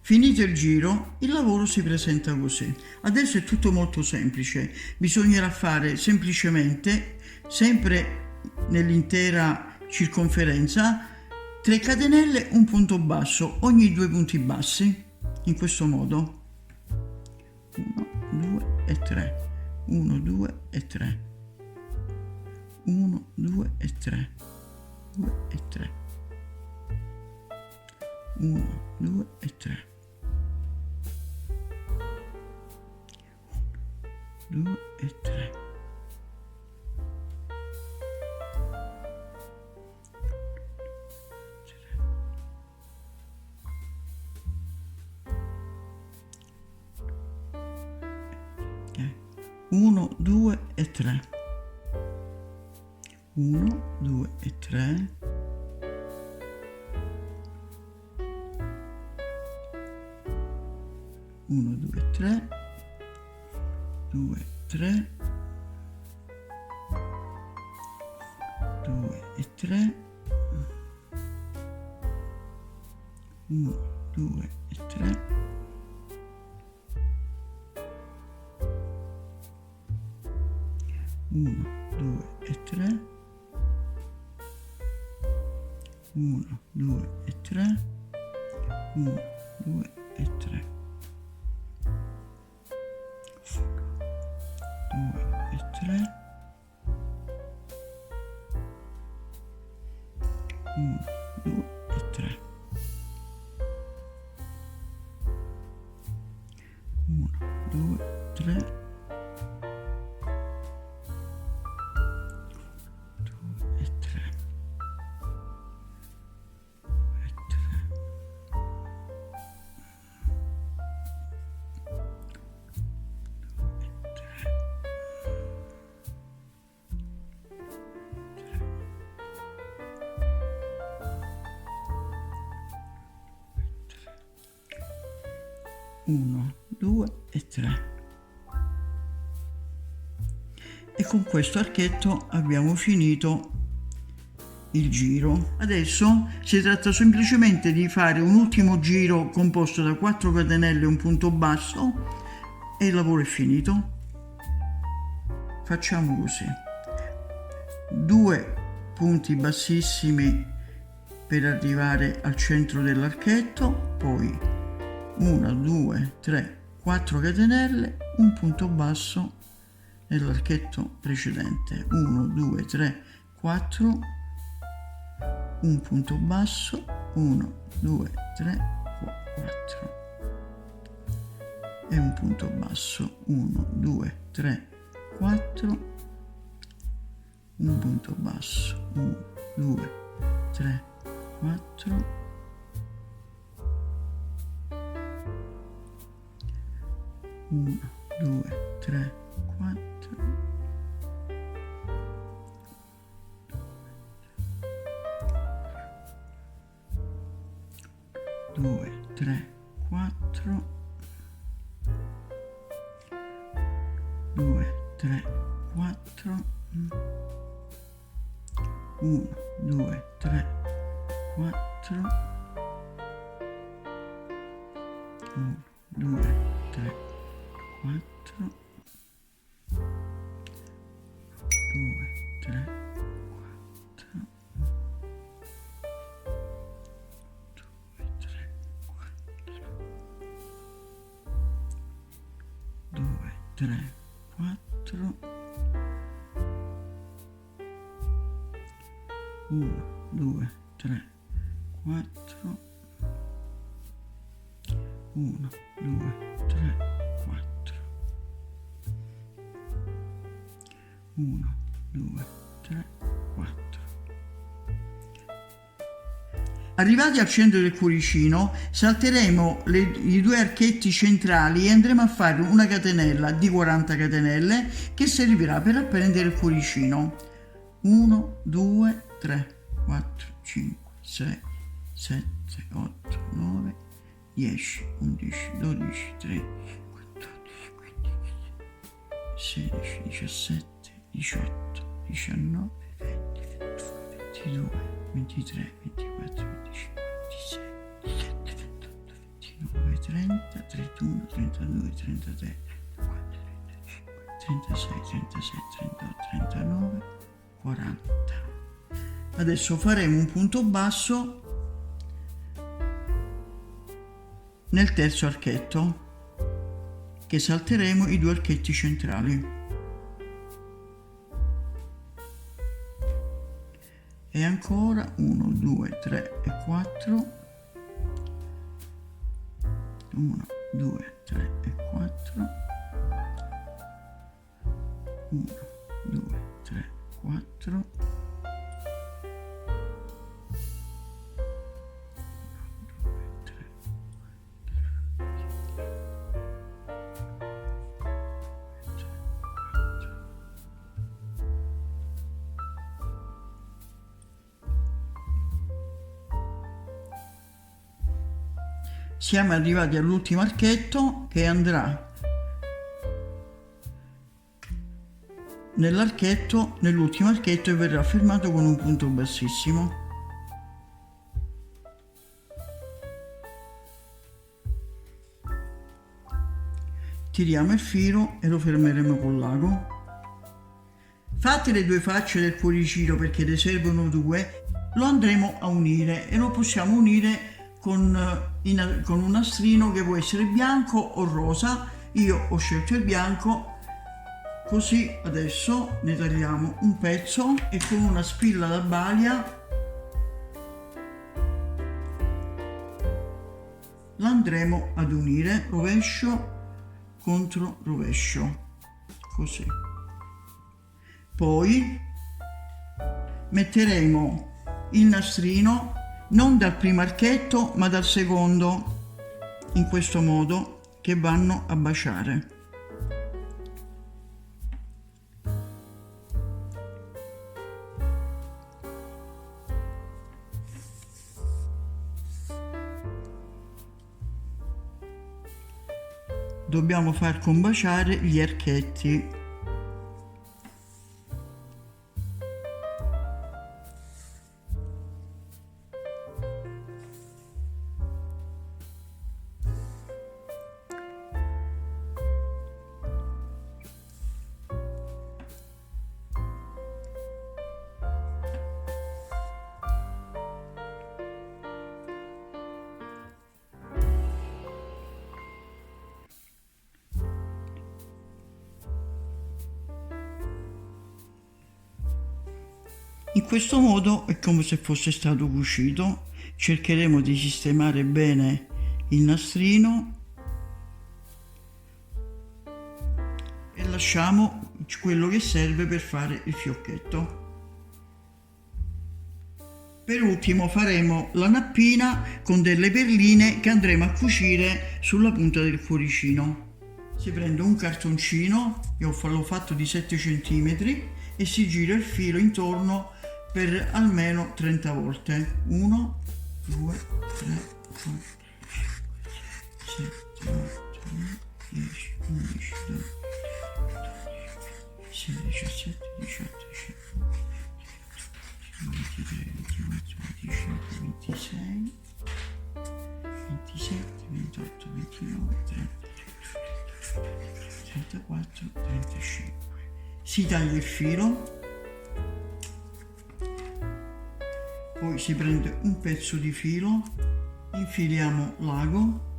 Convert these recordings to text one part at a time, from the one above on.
Finito il giro, il lavoro si presenta così. Adesso è tutto molto semplice. Bisognerà fare semplicemente, sempre nell'intera circonferenza, 3 catenelle, un punto basso, ogni 2 punti bassi, in questo modo. 1, 2 e 3. 1, 2 e 3. 1, 2 e 3. 2 e 3. 1, 2 e 3. 2 e 3. 1, 2 e 3. 1, 2 e 3. 1, 2 e 3. 2, 3. 2 e 3. 1, 2 e 3. 1, 2 e 3. 1, 2 e 3. 1, 2 e 3. 2 e 3. 1, 2 e 3. 1, 2, 3. 1, 2 e 3. E con questo archetto abbiamo finito il giro. Adesso si tratta semplicemente di fare un ultimo giro composto da 4 catenelle e un punto basso e il lavoro è finito. Facciamo così: 2 punti bassissimi per arrivare al centro dell'archetto, poi 1, 2, 3, 4 catenelle, un punto basso nell'archetto precedente. 1, 2, 3, 4, un punto basso, 1, 2, 3, 4 e un punto basso, 1, 2, 3, 4, un punto basso, 1, 2, 3, 4, 1, 2, 3, 4, 2, 3, 4, 2, 3, 4, 1, 2, 3, 4, 1, 2, 3, 4, 2, 3, 4, 2, 3, 4, 1, 2, 3, 4, 1, 2, 3, 4, 1, 2, 3, 4. Arrivati al centro del cuoricino, salteremo i 2 archetti centrali e andremo a fare una catenella di 40 catenelle che servirà per appendere il cuoricino. 1, 2, 3, 4, 5, 6, 7, 8, 9, 10, 11, 12, 13, 14, 15, 16, 17, 18, 19, 20, 21, 22, 23, 24, 25, 26, 27, 28, 29, 30, 31, 32, 33, 34, 35, 36, 37, 38, 39, 40. Adesso faremo un punto basso nel terzo archetto, che salteremo i 2 archetti centrali. E ancora 1, 2, 3 e 4. 1, 2, 3 e 4. 1, 2, 3, 4. 1, 2, 3. Siamo arrivati all'ultimo archetto, che andrà nell'ultimo archetto e verrà fermato con un punto bassissimo. Tiriamo il filo e lo fermeremo col lago. Fatte le 2 facce del cuoricino, perché ne servono 2, lo andremo a unire e lo possiamo unire con un nastrino che può essere bianco o rosa. Io ho scelto il bianco, così adesso ne tagliamo un pezzo e con una spilla da baglia l'andremo ad unire, rovescio contro rovescio, così. Poi metteremo il nastrino non dal primo archetto ma dal secondo, in questo modo, che vanno a baciare. Dobbiamo far combaciare gli archetti. In questo modo è come se fosse stato cucito. Cercheremo di sistemare bene il nastrino e lasciamo quello che serve per fare il fiocchetto. Per ultimo faremo la nappina con delle perline che andremo a cucire sulla punta del cuoricino. Si prende un cartoncino, io l'ho fatto di 7 cm, e si gira il filo intorno per almeno 30 volte. 1, 2, 3, 4, 5, 6, 7, 8, 9, 10, 11, 12, 16, 17, 18, 19, 20, 21, 22, 23, 24, 25, 26, 27, 28, 29, 30, 34, 35. Si taglia il filo, poi si prende un pezzo di filo, infiliamo l'ago,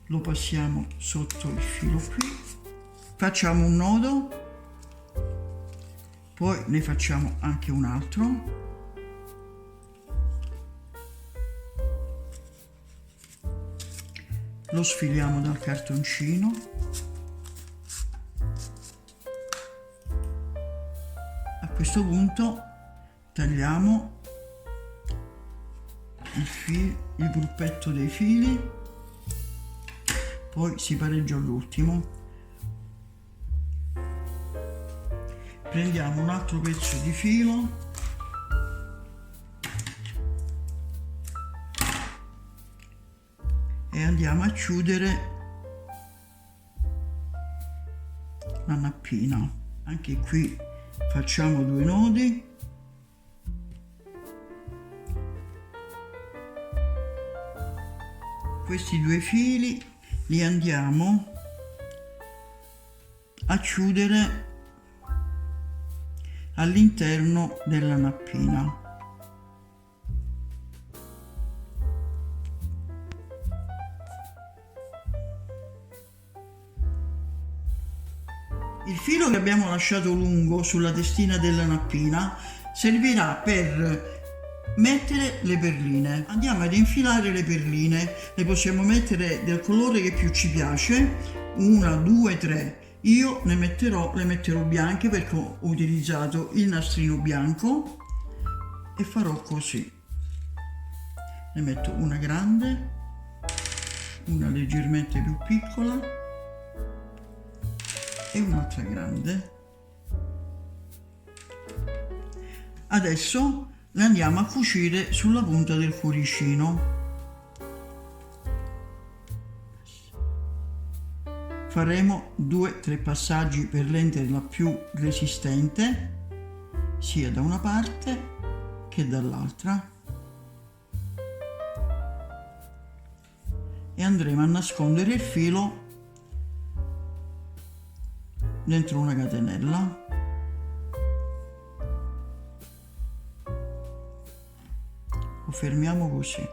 lo passiamo sotto il filo qui, facciamo un nodo, poi ne facciamo anche un altro, lo sfiliamo dal cartoncino, a questo punto tagliamo il gruppetto dei fili, poi si pareggia all'ultimo, prendiamo un altro pezzo di filo, e andiamo a chiudere la nappina. Anche qui facciamo 2 nodi, questi 2 fili li andiamo a chiudere all'interno della nappina. Il filo che abbiamo lasciato lungo sulla testina della nappina servirà per mettere le perline. Andiamo ad infilare le perline, le possiamo mettere del colore che più ci piace, 1, 2, 3. Io le metterò bianche perché ho utilizzato il nastrino bianco e farò così. Ne metto una grande, una leggermente più piccola e un'altra grande. Adesso le andiamo a cucire sulla punta del cuoricino. Faremo 2-3 passaggi per renderla più resistente sia da una parte che dall'altra e andremo a nascondere il filo dentro una catenella. Lo fermiamo così.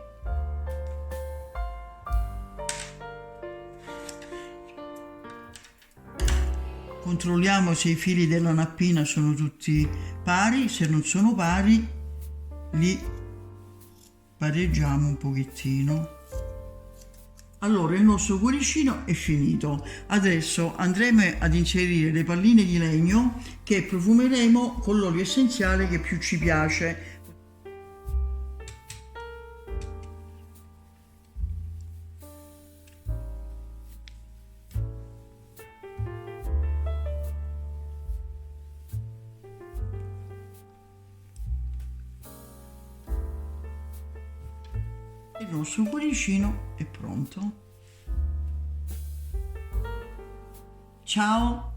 Controlliamo se i fili della nappina sono tutti pari, se non sono pari li pareggiamo un pochettino. Allora il nostro cuoricino è finito. Adesso andremo ad inserire le palline di legno che profumeremo con l'olio essenziale che più ci piace. Il nostro cuoricino è pronto. Ciao!